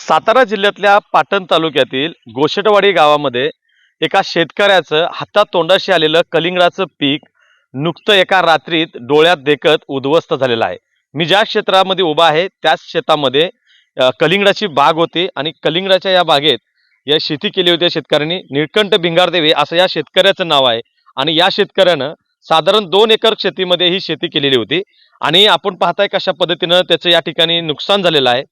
सातारा जिल्ह्यातल्या पाटण तालुक्यातील गोशेटवाडी गावामध्ये एका शेतकऱ्याचं हातातोंडाशी आलेलं कलिंगडाचं पीक नुकतं एका रात्रीत डोळ्यात देखत उद्ध्वस्त झालेलं आहे। मी ज्या क्षेत्रामध्ये उभा आहे त्याच शेतामध्ये कलिंगडाची बाग होती आणि कलिंगडाच्या या बागेत या शेती केली होती शेतकऱ्यांनी। निळकंठ भिंगारदेवे असं या शेतकऱ्याचं नाव आहे आणि या शेतकऱ्यानं साधारण 2 एकर शेतीमध्ये ही शेती केलेली होती आणि आपण पाहताय कशा पद्धतीनं त्याचं या ठिकाणी नुकसान झालेलं आहे।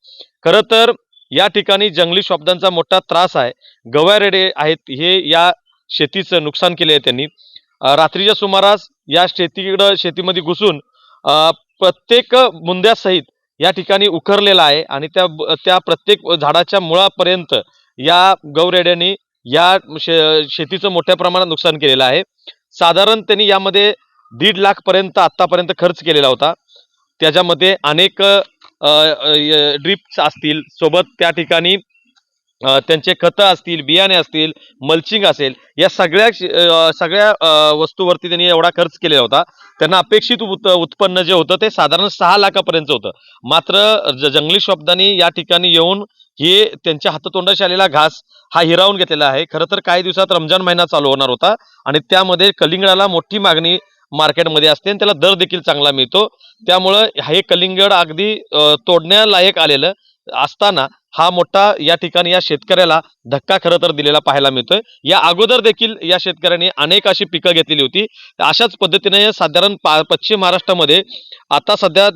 खरं तर या ठिकाणी जंगली शब्दांचा मोठा त्रास आहे। गवारेडे आहेत हे या शेतीचं नुकसान केले आहे त्यांनी। रात्रीच्या सुमारास या शेतीमध्ये घुसून प्रत्येक मुंद्यासहित या ठिकाणी उखरलेला आहे आणि त्या प्रत्येक झाडाच्या मुळापर्यंत या गवरेड्यांनी या शेतीचं मोठ्या प्रमाणात नुकसान केलेलं आहे। साधारण त्यांनी यामध्ये 1.5 लाख पर्यंत आतापर्यंत खर्च केलेला होता। त्याच्यामध्ये अनेक ड्रिप्स असतील, सोबत त्या ठिकाणी त्यांचे खतं असतील, बियाणे असतील, मल्चिंग असेल, या सगळ्या वस्तूवरती त्यांनी एवढा खर्च केलेला होता। त्यांना अपेक्षित उत्पन्न जे होतं ते साधारण 6 लाखापर्यंत होतं। मात्र जंगली शब्दांनी या ठिकाणी येऊन हे त्यांच्या हातातोंडाशी आलेला घास हा हिरावून घेतलेला आहे। खरं तर काही दिवसात रमजान महिना चालू होणार होता आणि त्यामध्ये कलिंगडाला मोठी मागणी मार्केटमध्ये असते आणि त्याला दर देखील चांगला मिळतो। त्यामुळे हे कलिंगड अगदी तोडण्यालायक आलेलं असताना हा मोठा या ठिकाणी या शेतकऱ्याला धक्का खरं तर दिलेला पाहायला मिळतोय। या अगोदर देखील या शेतकऱ्यांनी अनेक अशी पिकं घेतलेली होती। अशाच पद्धतीने साधारण पश्चिम महाराष्ट्रामध्ये आता सध्या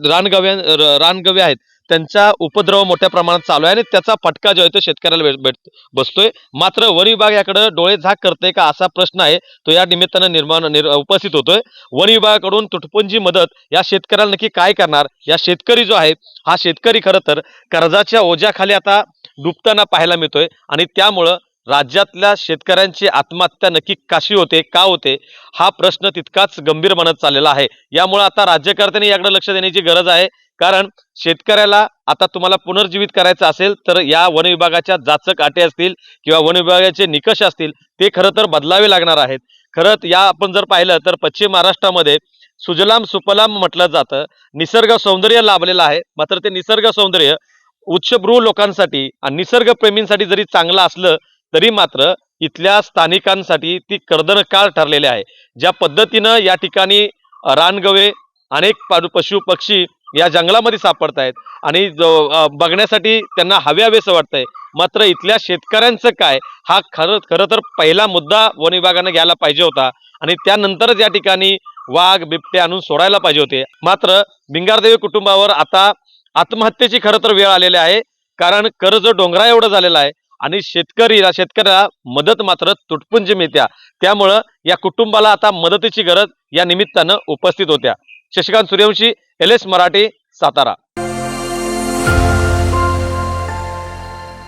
रानगवे आहेत त्यांचा उपद्रव मोठ्या प्रमाणात चालू आहे आणि त्याचा फटका जो आहे तो शेतकऱ्याला बसतोय। मात्र वन विभाग याकडे डोळे झाक करते का असा प्रश्न आहे तो या निमित्तानं उपस्थित होतोय। वन विभागाकडून तुटपुंजी मदत या शेतकऱ्याला नक्की काय करणार? या शेतकरी जो आहे हा शेतकरी खरं तर कर्जाच्या ओझ्याखाली आता डुबताना पाहायला मिळतोय आणि त्यामुळं राज्यातल्या शेतकऱ्यांची आत्महत्या नक्की कशी होते, का होते, हा प्रश्न तितकाच गंभीर बनत चाललेला आहे। यामुळे आता राज्यकर्त्यांनी याकडे लक्ष देण्याची गरज आहे, कारण शेतकऱ्याला आता तुम्हाला पुनर्जीवित करायचं असेल तर या वन विभागाच्या जाचक अटी असतील किंवा वन विभागाचे निकष असतील ते खरं तर बदलावे लागणार आहेत। खरंच या आपण जर पाहिलं तर पश्चिम महाराष्ट्रामध्ये सुजलाम सुफलाम म्हटलं जातं, निसर्ग सौंदर्य लाभलेलं आहे। मात्र ते निसर्ग सौंदर्य उच्चभ्रू लोकांसाठी आणि निसर्गप्रेमींसाठी जरी चांगलं असलं तरी मात्र इथल्या स्थानिकांसाठी ती कर्दनकाळ ठरलेली आहे। ज्या पद्धतीनं या ठिकाणी रानगवे अनेक पशु पक्षी या जंगलामध्ये सापडत आहेत आणि बघण्यासाठी त्यांना हवेसं वाटतंय, मात्र इथल्या शेतकऱ्यांचं काय हा खरं तर पहिला मुद्दा वन विभागाने घ्यायला पाहिजे होता आणि त्यानंतरच या ठिकाणी वाघ बिबटे आणून सोडायला पाहिजे होते। मात्र भिंगारदेवे कुटुंबावर आता आत्महत्येची खरं तर वेळ आलेली आहे, कारण कर्ज डोंगरा एवढं झालेलं आहे आणि शेतकऱ्याला मदत मात्र तुटपुंजी मिळत्या। त्यामुळं या कुटुंबाला आता मदतीची गरज या निमित्तानं उपस्थित होत्या। शशिकांत सूर्यवंशी, LS मराठी, सातारा।